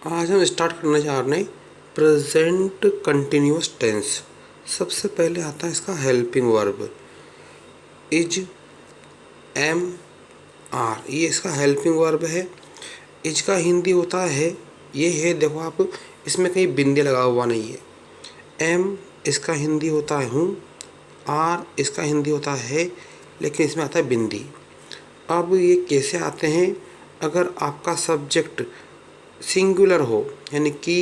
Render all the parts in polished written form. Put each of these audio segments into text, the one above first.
आज हम स्टार्ट करना चाह रहे हैं प्रेजेंट कंटिन्यूअस टेंस। सबसे पहले आता है इसका helping verb is, am, are. ये इसका हेल्पिंग वर्ब है। इज का हिंदी होता है ये है, देखो आप, इसमें कहीं बिंदी लगा हुआ नहीं है। एम इसका हिंदी होता है हूँ। आर इसका हिंदी होता है, लेकिन इसमें आता है बिंदी। अब ये कैसे आते हैं? अगर आपका सब्जेक्ट सिंगुलर हो, यानी कि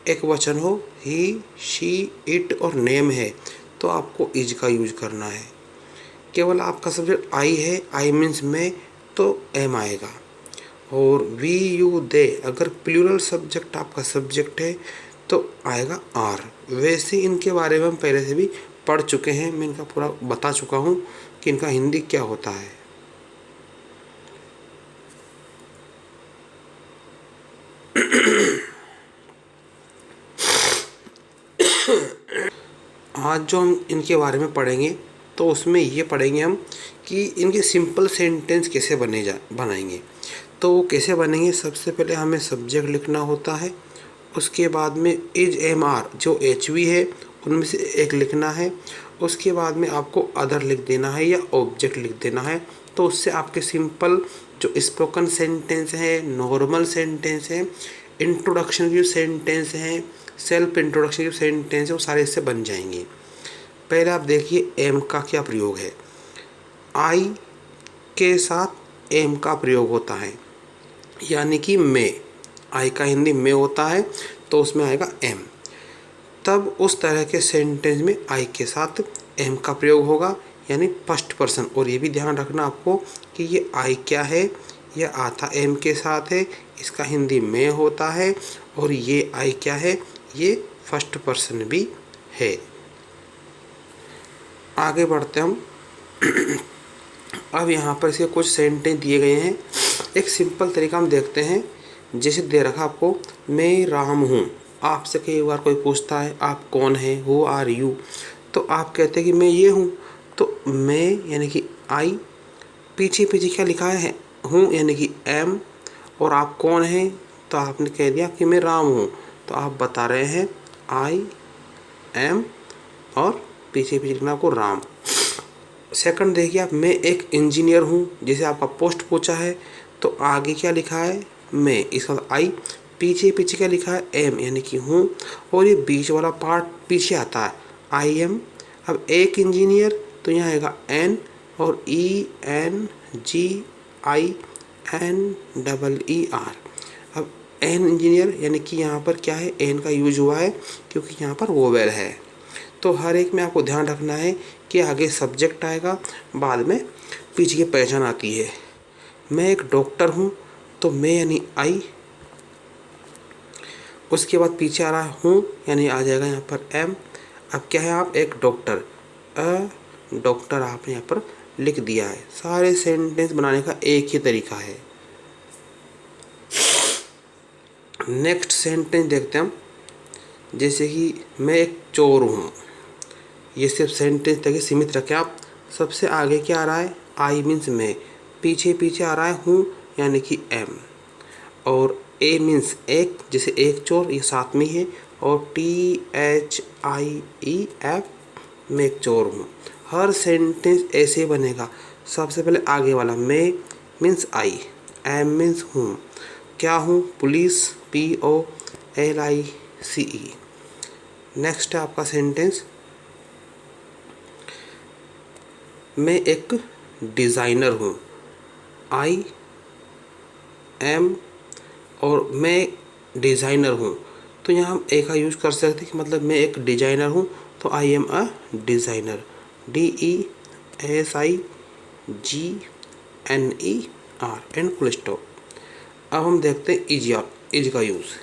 एक वचन हो, ही, शी, इट और नेम है, तो आपको इज का यूज करना है। केवल आपका सब्जेक्ट आई है, आई मीन्स मैं, तो एम आएगा। और वी, यू, दे, अगर प्लूरल सब्जेक्ट आपका सब्जेक्ट है तो आएगा आर। वैसे इनके बारे में हम पहले से भी पढ़ चुके हैं, मैं इनका पूरा बता चुका हूँ कि इनका हिंदी क्या होता है। आज जो हम इनके बारे में पढ़ेंगे तो उसमें ये पढ़ेंगे हम कि इनके सिंपल सेंटेंस कैसे बनाएंगे। तो वो कैसे बनेंगे? सबसे पहले हमें सब्जेक्ट लिखना होता है, उसके बाद में इज, एम, आर जो एच वी है उनमें से एक लिखना है, उसके बाद में आपको अदर लिख देना है या ऑब्जेक्ट लिख देना है। तो उससे आपके सिंपल जो स्पोकन सेंटेंस है, नॉर्मल सेंटेंस है, इंट्रोडक्शन की जो सेंटेंस हैं, सेल्फ इंट्रोडक्शन की सेंटेंस है, वो सारे इससे बन जाएंगे। पहले आप देखिए एम का क्या प्रयोग है। आई के साथ एम का प्रयोग होता है, यानी कि मैं। आई का हिंदी में होता है, तो उसमें आएगा एम। तब उस तरह के सेंटेंस में आई के साथ एम का प्रयोग होगा, यानी फर्स्ट पर्सन। और ये भी ध्यान रखना आपको कि ये आई क्या है, यह आता एम के साथ है, इसका हिंदी में होता है। और ये आई क्या है, ये फर्स्ट पर्सन भी है। आगे बढ़ते हम। अब यहाँ पर इसके कुछ सेंटेंस दिए गए हैं। एक सिंपल तरीका हम देखते हैं। जैसे दे रखा आपको, मैं राम हूँ। आपसे कई बार कोई पूछता है आप कौन है, हु आर यू, तो आप कहते हैं कि मैं ये हूँ। तो मैं यानी कि आई, पीछे पीछे क्या लिखा है, हूँ यानी कि एम, और आप कौन हैं, तो आपने कह दिया कि मैं राम हूँ। तो आप बता रहे हैं आई एम, और पीछे पीछे लिखना आपको राम। सेकंड देखिए आप, मैं एक इंजीनियर हूँ। जैसे आपका पोस्ट पूछा है तो आगे क्या लिखा है, मैं, इसका आई, पीछे पीछे क्या लिखा है, एम यानी कि हूँ, और ये बीच वाला पार्ट पीछे आता है आई एम। अब एक इंजीनियर तो यहाँ आएगा एन, और E N G I N double E R. अब एन इंजीनियर यानी कि यहाँ पर क्या है, एन का यूज हुआ है क्योंकि यहाँ पर वोवेल है। तो हर एक में आपको ध्यान रखना है कि आगे सब्जेक्ट आएगा, बाद में पीछे की पहचान आती है। मैं एक डॉक्टर हूँ, तो मैं यानी आई, उसके बाद पीछे आ रहा हूँ यानी आ जाएगा यहाँ पर एम। अब क्या है, आप एक डॉक्टर, अ डॉक्टर आपने यहाँ पर लिख दिया है। सारे सेंटेंस बनाने का एक ही तरीका है। नेक्स्ट सेंटेंस देखते हैं हम। जैसे कि मैं एक चोर हूँ, ये सिर्फ सेंटेंस तक ही सीमित रखें आप। सबसे आगे क्या आ रहा है, आई मीन्स मैं, पीछे पीछे आ रहा है हूँ यानी कि एम, और ए मीन्स एक, जैसे एक चोर, ये साथ में ही है, और T H I E F, मैं एक चोर हूँ। हर सेंटेंस ऐसे बनेगा। सबसे पहले आगे वाला मैं मीन्स आई, एम मीन्स हूँ, क्या हूँ, police, P O L I C E. Next है आपका सेंटेंस, मैं एक डिज़ाइनर हूँ, आई एम, और मैं डिज़ाइनर हूँ। तो यहाँ हम ए का यूज़ कर सकते हैं कि मतलब मैं एक डिज़ाइनर हूँ, तो I am a designer, D E S I G N E R, and full stop. अब हम देखते हैं इज का यूज़,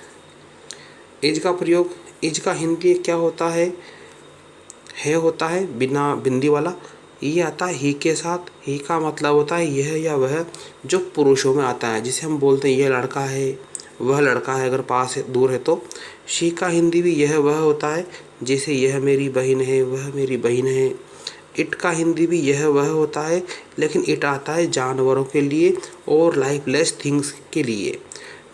इज का प्रयोग। इज का हिंदी क्या होता है होता है बिना बिंदी वाला। ये आता है ही के साथ। ही का मतलब होता है यह या वह, जो पुरुषों में आता है। जिसे हम बोलते हैं यह लड़का है, वह लड़का है, अगर पास है, दूर है तो। शी का हिंदी भी यह वह होता है, जैसे यह मेरी बहन है, वह मेरी बहन है। इट का हिंदी भी यह वह होता है, लेकिन इट आता है जानवरों के लिए और लाइफलेस थिंग्स के लिए।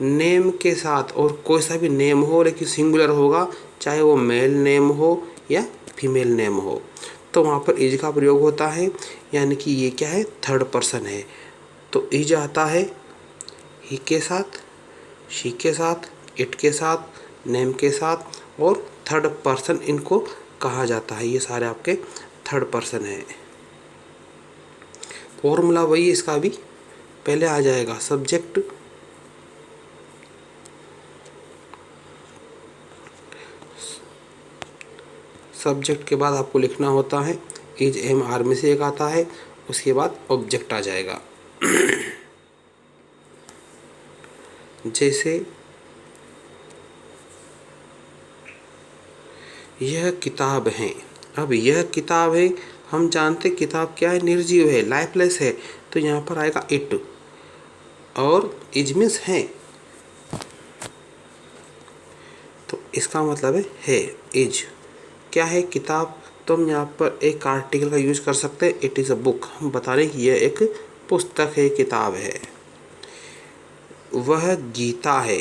नेम के साथ, और कोई सा भी नेम हो लेकिन सिंगुलर होगा, चाहे वो मेल नेम हो या फीमेल नेम हो, तो वहाँ पर इज का प्रयोग होता है। यानी कि ये क्या है, थर्ड पर्सन है। तो इज आता है ही के साथ, शी के साथ, इट के साथ, नेम के साथ, और थर्ड पर्सन इनको कहा जाता है। ये सारे आपके थर्ड पर्सन है। फॉर्मूला वही इसका भी पहले आ जाएगा, सब्जेक्ट सब्जेक्ट के बाद आपको लिखना होता है इज एम आर में से एक आता है, उसके बाद ऑब्जेक्ट आ जाएगा। जैसे यह किताब है। अब यह किताब है, हम जानते किताब क्या है, निर्जीव है, लाइफलेस है, तो यहाँ पर आएगा इट, और इज मीन्स है, तो इसका मतलब है इज क्या है, किताब। तो हम यहाँ पर एक आर्टिकल का यूज कर सकते हैं, इट इज़ अ बुक, हम बता रहे हैं कि यह एक पुस्तक है, किताब है। वह गीता है।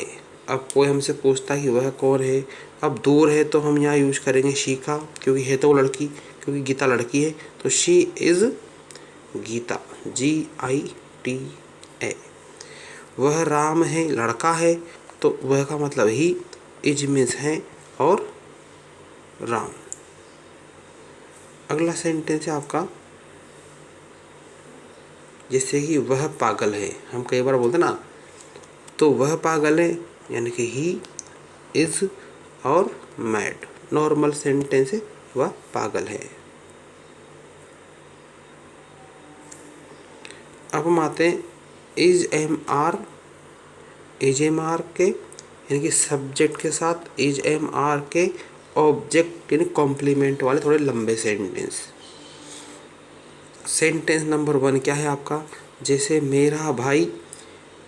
अब कोई हमसे पूछता है कि वह कौन है, अब दूर है तो हम यहाँ यूज करेंगे शी का, क्योंकि है तो वो लड़की, क्योंकि गीता लड़की है, तो शी इज़ गीता, GITA। वह राम है, लड़का है, तो वह का मतलब ही, इज मीन्स है और राम। अगला सेंटेंस है आपका, जैसे कि वह पागल है, हम कई बार बोलते ना, तो वह पागल है, यानी कि ही इज और मैड, नॉर्मल सेंटेंस है, वह पागल है। अब हम आते हैं इज एम आर के, यानी कि सब्जेक्ट के साथ इज एम आर के ऑब्जेक्ट, यानी कॉम्प्लीमेंट वाले थोड़े लंबे सेंटेंस। सेंटेंस नंबर 1 क्या है आपका, जैसे मेरा भाई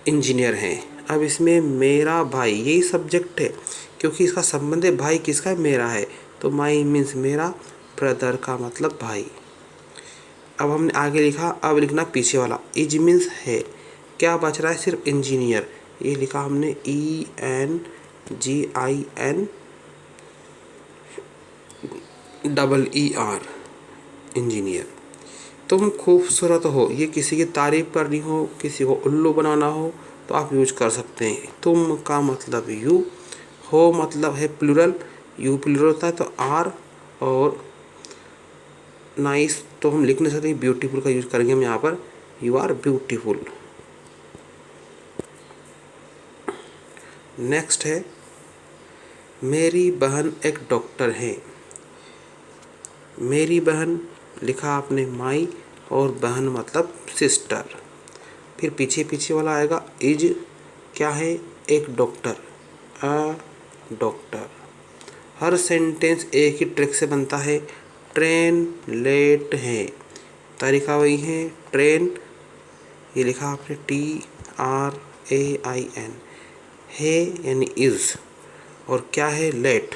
इंजीनियर है। अब इसमें मेरा भाई यही सब्जेक्ट है, क्योंकि इसका संबंध है भाई किसका है, मेरा है, तो माई मीन्स मेरा, ब्रदर का मतलब भाई। अब हमने आगे लिखा, अब लिखना पीछे वाला, इज मीन्स है, क्या बच रहा है, सिर्फ इंजीनियर, ये लिखा हमने ENGINEER, इंजीनियर। तुम खूबसूरत हो, ये किसी की तारीफ करनी हो, किसी को उल्लू बनाना हो, तो आप यूज कर सकते हैं। तुम का मतलब यू, हो मतलब है प्लूरल, यू प्लूरल होता है, तो आर, और नाइस तो हम लिख नहीं सकते, ब्यूटीफुल का यूज करेंगे हम यहाँ पर, यू आर ब्यूटीफुल। नेक्स्ट है, मेरी बहन एक डॉक्टर है। मेरी बहन लिखा आपने माई, और बहन मतलब सिस्टर। फिर पीछे पीछे वाला आएगा, इज क्या है, एक doctor, a doctor. Her sentence एक ही ट्रिक से बनता है। ट्रेन लेट है, तरीका वही है, ट्रेन ये लिखा आपने TRAIN, है यानी इज, और क्या है, लेट,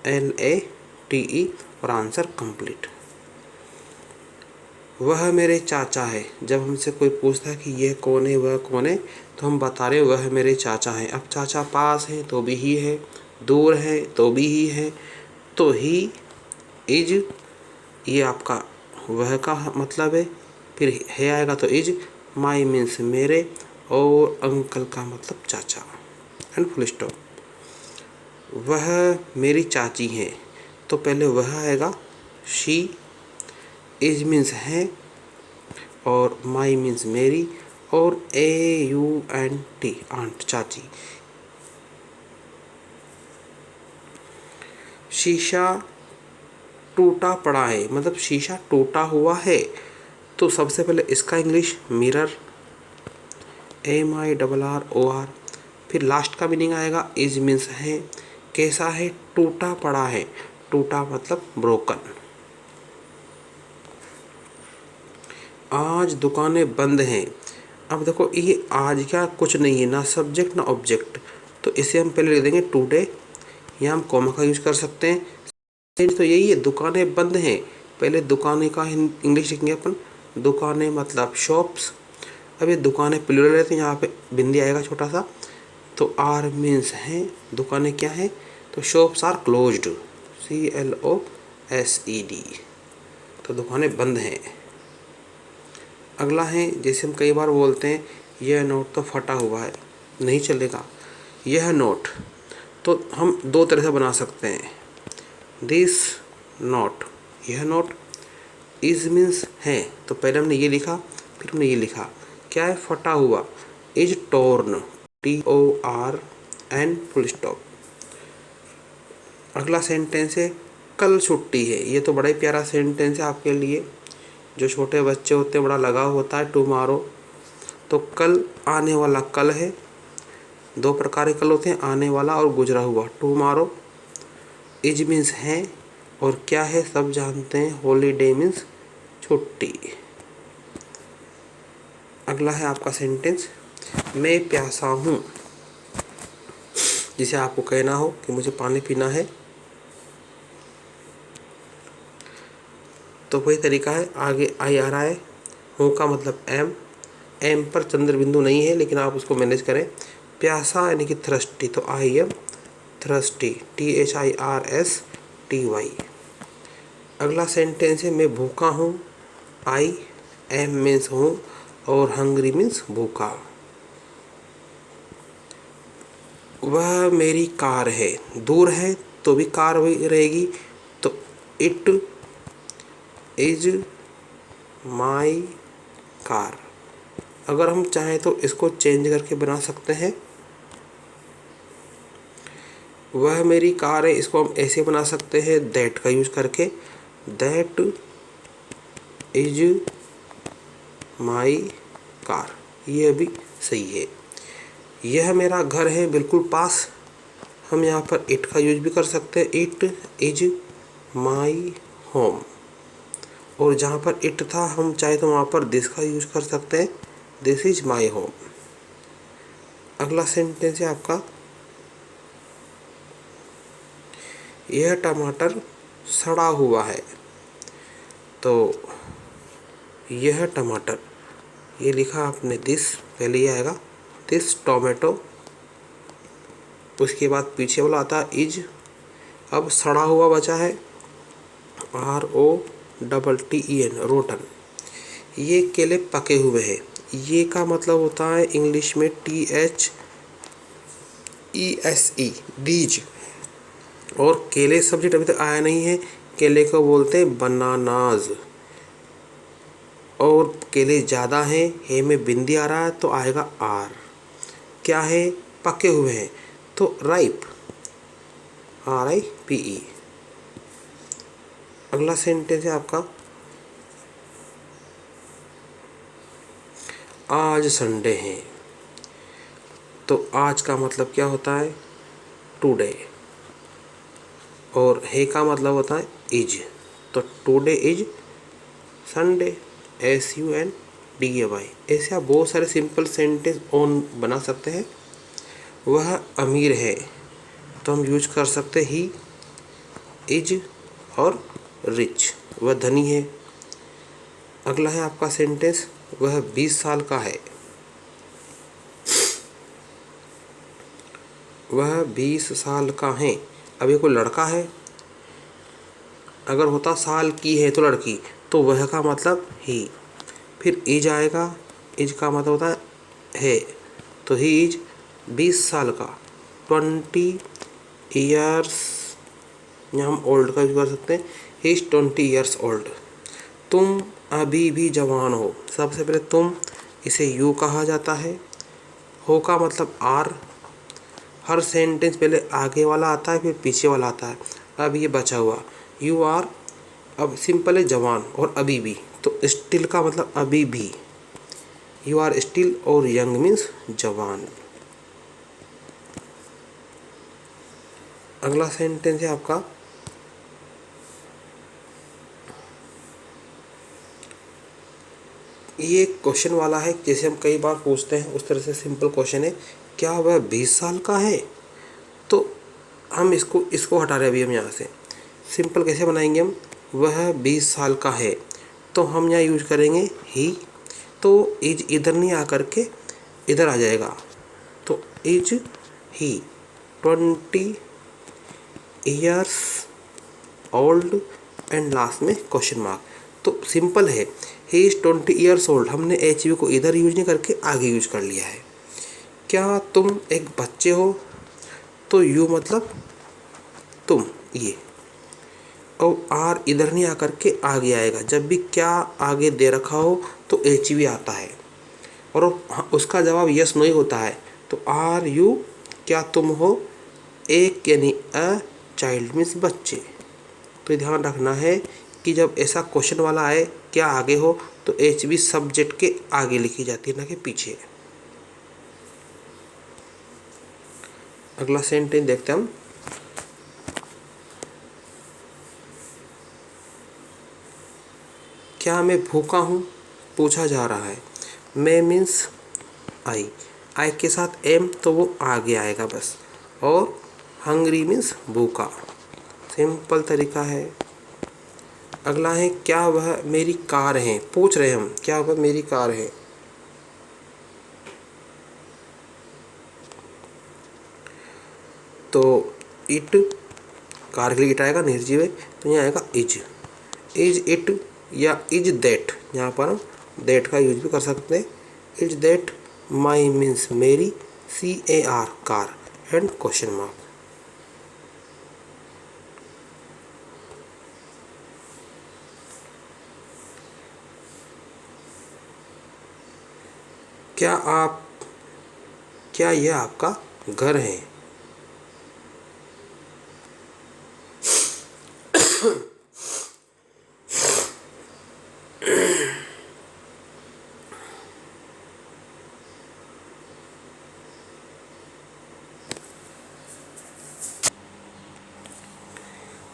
LATE, और आंसर कंप्लीट। वह मेरे चाचा है। जब हमसे कोई पूछता है कि यह कौन है, वह कौन है, तो हम बता रहे वह मेरे चाचा है। अब चाचा पास है तो भी ही है, दूर है तो भी ही है, तो ही इज, ये आपका वह का मतलब है। फिर है आएगा तो इज, माई मीन्स मेरे, और अंकल का मतलब चाचा, एंड फुल स्टॉप। वह मेरी चाची है, तो पहले वह आएगा, शी, इज मीन्स है, और माई मीन्स मेरी, और AUNT, आंट, चाची। शीशा टूटा पड़ा है, मतलब शीशा टूटा हुआ है, तो सबसे पहले इसका इंग्लिश मिरर, MIRROR। फिर लास्ट का मीनिंग आएगा, इज मीन्स है, कैसा है, टूटा पड़ा है, टूटा मतलब ब्रोकन। आज दुकानें बंद हैं। अब देखो ये आज क्या कुछ नहीं है, ना सब्जेक्ट ना ऑब्जेक्ट, तो इसे हम पहले लिख देंगे टुडे, या हम कॉमा का यूज कर सकते हैं। तो यही है, दुकानें बंद हैं, पहले दुकानें का इंग्लिश लिखेंगे अपन, दुकानें मतलब शॉप्स। अब ये दुकानें प्लूरल है, तो यहाँ पे बिंदी आएगा छोटा सा, तो आर मीन्स हैं, दुकानें क्या हैं, तो शॉप्स आर क्लोज्ड, CLOSED, तो दुकानें बंद हैं। अगला है, जैसे हम कई बार बोलते हैं यह नोट तो फटा हुआ है, नहीं चलेगा। यह नोट तो हम दो तरह से बना सकते हैं, दिस नोट, यह नोट। इज मीन्स है, तो पहले हमने ये लिखा, फिर हमने ये लिखा, क्या है, फटा हुआ, is torn, TORN full stop. अगला सेंटेंस है कल छुट्टी है, ये तो बड़ा ही प्यारा सेंटेंस है आपके लिए, जो छोटे बच्चे होते हैं बड़ा लगाव होता है, टुमारो। तो कल आने वाला कल है, दो प्रकार के कल होते हैं, आने वाला और गुजरा हुआ, टुमारो। इज मीन्स है, और क्या है सब जानते हैं, हॉलीडे मीन्स छुट्टी। अगला है आपका सेंटेंस, मैं प्यासा हूँ, जिसे आपको कहना हो कि मुझे पानी पीना है, तो वही तरीका है, आगे आई आ रहा है, हूँ का मतलब एम पर चंद्र बिंदु नहीं है, लेकिन आप उसको मैनेज करें। प्यासा यानी कि थ्रस्टी, तो आई एम थ्रस्टी, THIRSTY। अगला सेंटेंस है मैं भूखा हूँ, आई एम मीन्स हूँ, और हंग्री मीन्स भूखा। वह मेरी कार है, दूर है तो भी कार वही रहेगी, तो इट इज माई कार। अगर हम चाहें तो इसको चेंज करके बना सकते हैं, वह मेरी कार है, इसको हम ऐसे बना सकते हैं दैट का यूज करके, दैट इज माई कार, ये भी सही है। यह मेरा घर है बिल्कुल पास, हम यहाँ पर इट का यूज भी कर सकते हैं, इट इज माई होम। और जहाँ पर इट था हम चाहे तो वहाँ पर दिस का यूज कर सकते हैं, दिस इज माई होम। अगला सेंटेंस है आपका, यह टमाटर सड़ा हुआ है, तो यह टमाटर, ये लिखा आपने दिस, पहले ये आएगा दिस टोमेटो, उसके बाद पीछे वाला आता है इज। अब सड़ा हुआ बचा है, ROTTEN, रोटन। ये केले पके हुए हैं, ये का मतलब होता है इंग्लिश में THESE, दीज। और केले सब्जेक्ट अभी तक आया नहीं है, केले को बोलते हैं बनानाज। और केले ज़्यादा हैं, हे में बिंदी आ रहा है तो आएगा आर। क्या है, पके हुए हैं, तो राइप, RIPE। अगला सेंटेंस है आपका, आज संडे है, तो आज का मतलब क्या होता है, टुडे। और है का मतलब होता है इज, तो टुडे इज संडे, SUNDAY। ऐसे आप बहुत सारे सिंपल सेंटेंस ऑन बना सकते हैं। वह अमीर है, तो हम यूज कर सकते ही इज और रिच, वह धनी है। अगला है आपका सेंटेंस, वह 20 साल का है, वह 20 साल का है। अब ये कोई लड़का है, अगर होता साल की है तो लड़की, तो वह का मतलब ही, फिर इज आएगा, इज का मतलब होता है, तो ही इज 20 साल का, 20 ईयर्स, यहाँ हम ओल्ड का यूज कर सकते हैं, ही इज 20 ईयर्स ओल्ड। तुम अभी भी जवान हो, सबसे पहले तुम, इसे यू कहा जाता है, हो का मतलब आर। हर सेंटेंस पहले आगे वाला आता है फिर पीछे वाला आता है। अब ये बचा हुआ यू आर, अब सिंपल है जवान और अभी भी, तो स्टिल का मतलब अभी भी, यू आर स्टिल, और यंग मीन्स जवान। अगला सेंटेंस है आपका, ये क्वेश्चन वाला है, जैसे हम कई बार पूछते हैं उस तरह से सिंपल क्वेश्चन है, क्या वह 20 साल का है, तो हम इसको हटा रहे हैं अभी हम यहाँ से। सिंपल कैसे बनाएंगे हम, वह 20 साल का है, तो हम यहाँ यूज करेंगे ही, तो इज इधर नहीं आ करके इधर आ जाएगा, तो is he 20 years old and last में क्वेश्चन मार्क। तो सिंपल है, ही इज़ 20 ईयर्स ओल्ड, हमने एच वी को इधर यूज नहीं करके आगे यूज कर लिया है। क्या तुम एक बच्चे हो, तो यू मतलब तुम, ये, और आर इधर नहीं आकर के आगे आएगा। जब भी क्या आगे दे रखा हो तो एच वी आता है, और उसका जवाब यस नो ही होता है। तो आर यू, क्या तुम हो एक, यानी अ चाइल्ड मीन्स बच्चे। तो ध्यान रखना है कि जब ऐसा क्वेश्चन वाला आए क्या आगे हो, तो एच वी सब्जेक्ट के आगे लिखी जाती है, ना कि पीछे। अगला सेंटेंस देखते हैं हम। क्या मैं भूखा हूँ, पूछा जा रहा है। मैं मीन्स आई, आई के साथ एम तो वो आगे आएगा बस। और हंग्री मीन्स भूखा, सिंपल तरीका है। अगला है, क्या वह मेरी कार है, पूछ रहे हम क्या वह मेरी कार है। तो इट, कार के लिए इट आएगा, निर्जीव है, तो यहाँ आएगा इज इट या इज दैट, यहाँ पर हम दैट का यूज भी कर सकते हैं। इज दैट माई मीन्स मेरी, CAR car and question mark. क्या यह आपका घर है।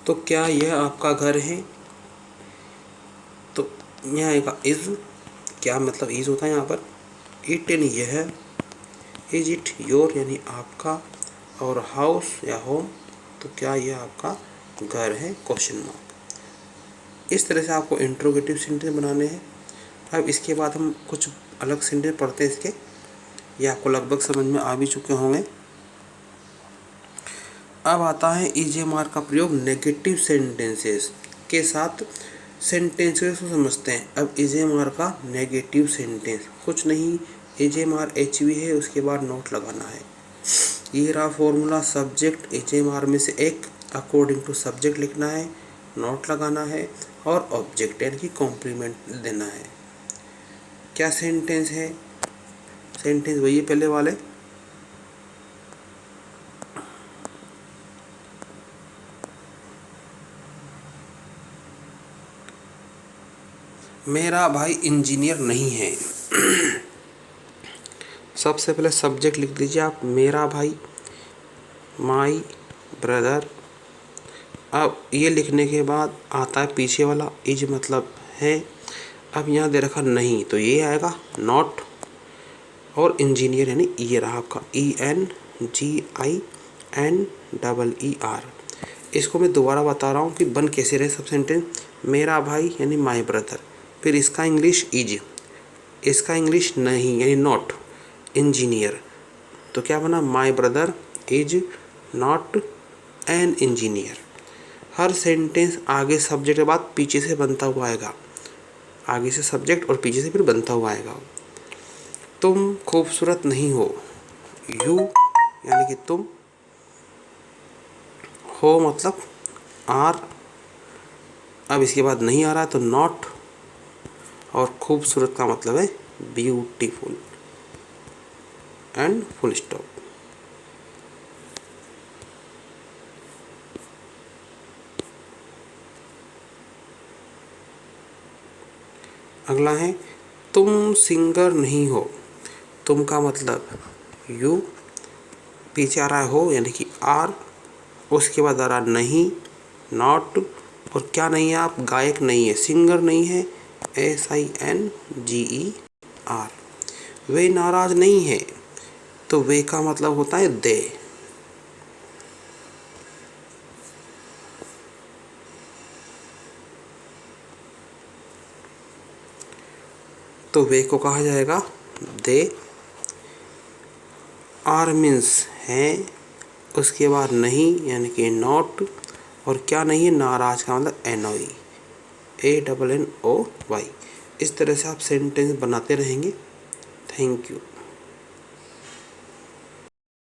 तो क्या यह आपका घर है, तो यहाँ आएगा इज़, क्या मतलब इज़ होता है यहाँ पर। इट यानी यह, इज इट योर यानी आपका, और हाउस या होम, तो क्या यह आपका घर है, क्वेश्चन मार्क। इस तरह से आपको इंट्रोगेटिव सेंटेंस बनाने हैं। अब इसके बाद हम कुछ अलग सेंटेंस पढ़ते हैं इसके, ये आपको लगभग समझ में आ भी चुके होंगे। अब आता है EJMR का प्रयोग नेगेटिव सेंटेंसेस के साथ। सेंटेंसेस को समझते हैं। अब EJMR का नेगेटिव सेंटेंस कुछ नहीं, EJMR HV है, उसके बाद नोट लगाना है। ये रहा फॉर्मूला, सब्जेक्ट EJMR में से एक अकॉर्डिंग टू सब्जेक्ट लिखना है, नोट लगाना है, और ऑब्जेक्ट यानी कि कॉम्प्लीमेंट देना है। क्या सेंटेंस है, सेंटेंस वही है पहले वाले। मेरा भाई इंजीनियर नहीं है। सबसे पहले सब्जेक्ट लिख दीजिए आप, मेरा भाई, माई ब्रदर। अब ये लिखने के बाद आता है पीछे वाला इज मतलब है। अब यहाँ दे रखा नहीं, तो ये आएगा नॉट, और इंजीनियर यानी ये रहा आपका ENGINEER। इसको मैं दोबारा बता रहा हूँ कि बन कैसे रहे सब सेंटेंस। मेरा भाई यानी माई ब्रदर, फिर इसका इंग्लिश इज, इसका इंग्लिश नहीं यानी नॉट, इंजीनियर। तो क्या बना, my brother is not an engineer. Her sentence आगे सब्जेक्ट के बाद पीछे से बनता हुआ आएगा, आगे से सब्जेक्ट और पीछे से फिर बनता हुआ आएगा। तुम खूबसूरत नहीं हो, यू यानी कि तुम, हो मतलब आर, अब इसके बाद नहीं आ रहा है तो नॉट, और खूबसूरत का मतलब है ब्यूटीफुल एंड फुल स्टॉप। अगला है, तुम सिंगर नहीं हो, तुम का मतलब यू, पीछे आ रहा है हो यानी कि आर, उसके बाद आ रहा नहीं, नॉट, और क्या नहीं है आप, गायक नहीं है, सिंगर नहीं है, SINGER। वे नाराज नहीं है, तो वे का मतलब होता है दे। तो वे को कहा जाएगा दे। आर मीन्स है, उसके बाद नहीं यानी कि नॉट, और क्या नहीं है, नाराज का मतलब एनोई, ANNOY। इस तरह से आप सेंटेंस बनाते रहेंगे। Thank you.